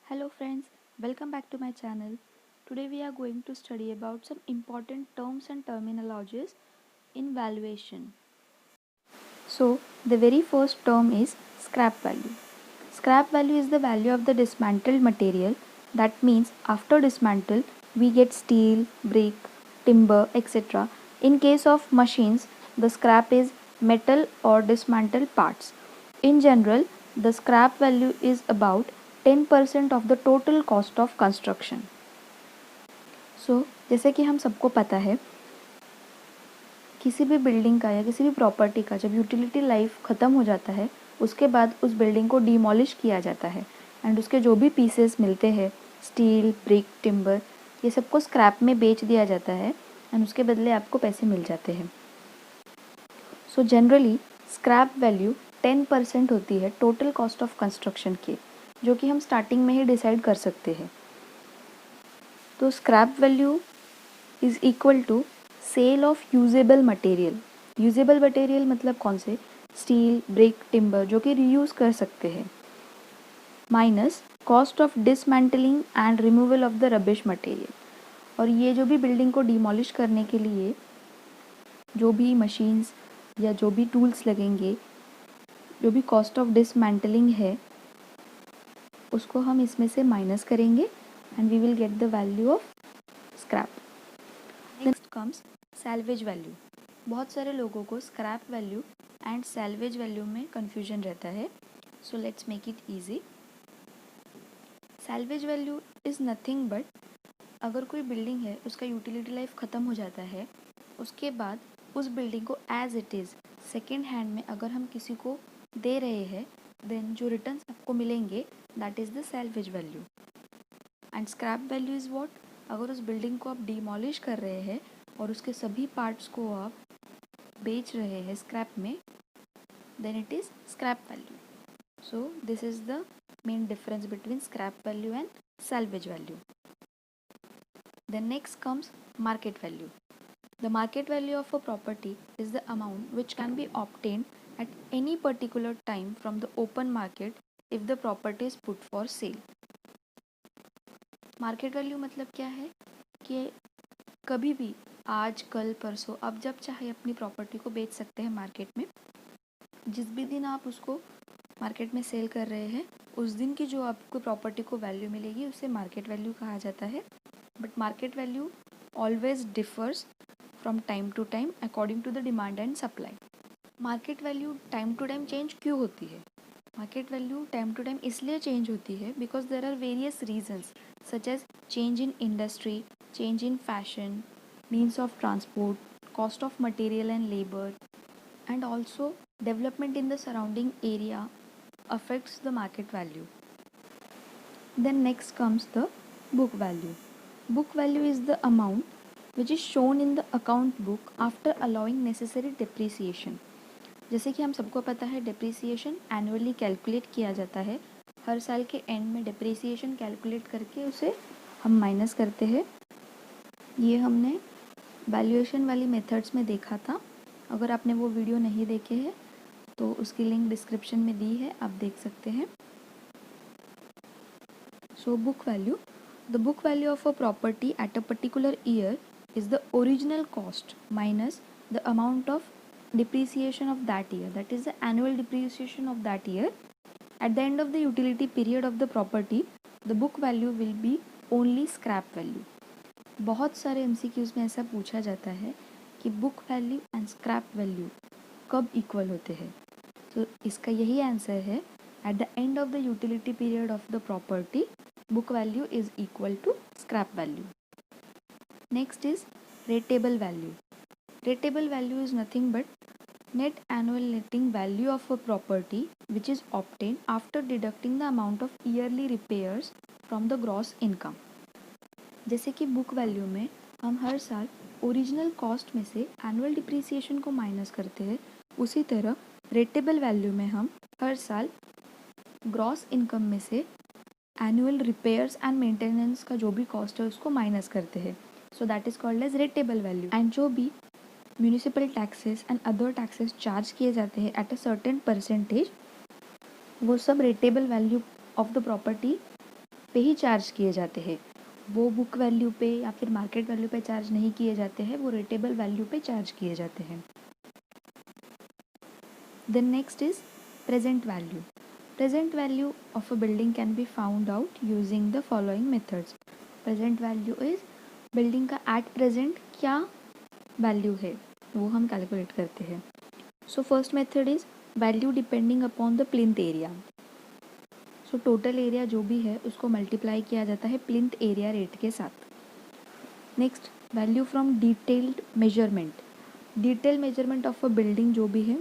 Hello friends, welcome back to my channel. Today we are going to study about some important terms and terminologies in valuation. So, the very first term is scrap value. Scrap value is the value of the dismantled material. That means after dismantle we get steel, brick, timber, etc. In case of machines, the scrap is metal or dismantled parts. In general, the scrap value is about 10% of the total cost of construction. So, जैसे कि हम सबको पता है किसी भी building का या किसी भी प्रॉपर्टी का जब यूटिलिटी लाइफ ख़त्म हो जाता है उसके बाद उस बिल्डिंग को डिमोलिश किया जाता है एंड उसके जो भी पीसेस मिलते हैं स्टील, ब्रिक, टिम्बर, ये सबको स्क्रैप में बेच दिया जाता है एंड उसके बदले आपको पैसे मिल जाते हैं. सो जनरली स्क्रैप वैल्यू 10% होती है टोटल कॉस्ट ऑफ कंस्ट्रक्शन की, जो कि हम स्टार्टिंग में ही डिसाइड कर सकते हैं. तो scrap value is equal to sale of usable material. Usable material मतलब कौन से? स्टील, ब्रिक, टिम्बर जो कि रीयूज़ कर सकते हैं, minus cost of dismantling and removal of the rubbish material. और ये जो भी बिल्डिंग को डिमोलिश करने के लिए जो भी मशीन्स या जो भी टूल्स लगेंगे, जो भी कॉस्ट ऑफ डिसमेंटलिंग है उसको हम इसमें से माइनस करेंगे and we will get the value of scrap. Next comes salvage value. बहुत सारे लोगों को scrap value and salvage value में कन्फ्यूजन रहता है. So let's make it easy. Salvage value is nothing but अगर कोई बिल्डिंग है उसका यूटिलिटी लाइफ ख़त्म हो जाता है, उसके बाद उस बिल्डिंग को as it is second hand में अगर हम किसी को दे रहे हैं देन जो रिटर्न्स आपको मिलेंगे that is the salvage value. And scrap value is what? अगर उस बिल्डिंग को आप डिमोलिश कर रहे हैं और उसके सभी पार्ट्स को आप बेच रहे हैं स्क्रैप में, then it is scrap value. So this is the main difference between scrap value and salvage value. Then next comes market value. The market value of a property is the amount which can be obtained at any particular time from the open market if the property is put for sale. Market value मतलब क्या है कि कभी भी आज, कल, परसों आप जब चाहे अपनी प्रॉपर्टी को बेच सकते हैं मार्केट में. जिस भी दिन आप उसको मार्केट में सेल कर रहे हैं उस दिन की जो आपको प्रॉपर्टी को वैल्यू मिलेगी उसे मार्केट वैल्यू कहा जाता है. But market value always differs from time to time according to the demand and supply. Market value time to time change क्यों होती है? Market value time to time इसलिए चेंज होती है because there are various reasons such as change in industry, change in fashion, means of transport, cost of material and labour, and also development in the surrounding area affects the market value. Then next comes the book value. Book value is the amount which is shown in the account book after allowing necessary depreciation. जैसे कि हम सबको पता है depreciation annually calculate किया जाता है. हर साल के एंड में डिप्रिसिएशन कैलकुलेट करके उसे हम माइनस करते हैं. ये हमने वैल्यूएशन वाली मेथड्स में देखा था. अगर आपने वो वीडियो नहीं देखे हैं तो उसकी लिंक डिस्क्रिप्शन में दी है, आप देख सकते हैं. So book value. The book value of a property at a particular year is the original cost minus the amount of depreciation of that year, that is the annual depreciation of that year. At the end of the utility period of the property, the book value will be only scrap value. बहुत सारे MCQs में ऐसा पूछा जाता है कि book value and scrap value कब equal होते हैं. तो इसका यही आंसर है, at the end of the utility period of the property book value is equal to scrap value. Next is rateable value. Rateable value is nothing but net annual netting value of a property which is obtained after deducting the amount of yearly repairs from the gross income. जैसे कि book value में हम हर साल original cost में से annual depreciation को minus करते हैं, उसी तरह रेटेबल वैल्यू में हम हर साल ग्रॉस इनकम में से एनुअल रिपेयर्स एंड मेंटेनेंस का जो भी कॉस्ट है उसको माइनस करते हैं. So that is called as rateable value. And जो भी municipal taxes and other taxes charge किए जाते हैं एट अ सर्टेन परसेंटेज, वो सब rateable value of the property पे ही चार्ज किए जाते हैं। वो बुक वैल्यू पे या फिर मार्केट वैल्यू पे चार्ज नहीं किए जाते हैं, वो रेटेबल वैल्यू पे चार्ज किए जाते हैं। Then next is present value. Present value of a building can be found out using the following methods. Present value is building का एट प्रेजेंट क्या वैल्यू है वो हम कैलकुलेट करते हैं। So first method is value depending upon the plinth area. So total area जो भी है उसको मल्टीप्लाई किया जाता है प्लिंथ एरिया रेट के साथ। Next value from detailed measurement. Detail measurement of a building जो भी है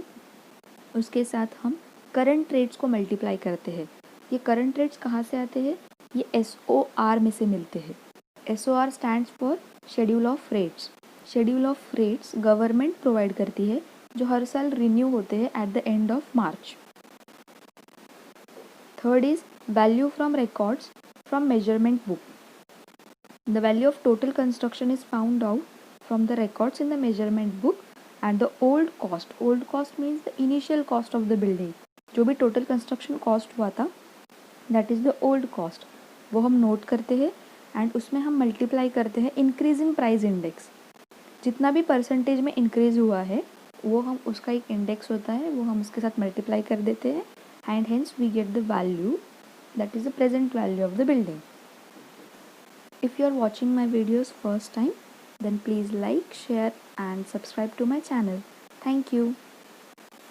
उसके साथ हम करंट रेट्स को मल्टीप्लाई करते हैं। ये करंट रेट्स कहाँ से आते हैं? ये SOR में से मिलते हैं। SOR stands for schedule of rates. Schedule of rates government provide करती है जो हर साल रिन्यू होते हैं eight the end of March. Third is value from records from measurement book. The value of total construction is found out from the records in the measurement book and the old cost. Old cost means the initial cost of the building. जो भी total construction cost हुआ था that is the old cost, वो हम note करते हैं and उसमें हम मल्टीप्लाई करते हैं इंक्रीजिंग प्राइस इंडेक्स। जितना भी परसेंटेज में इंक्रीज हुआ है वो हम उसका एक इंडेक्स होता है वो हम उसके साथ मल्टीप्लाई कर देते हैं and hence we get the value that is the present value of the building. If you are watching my videos first time, then please like, share and subscribe to my channel. Thank you.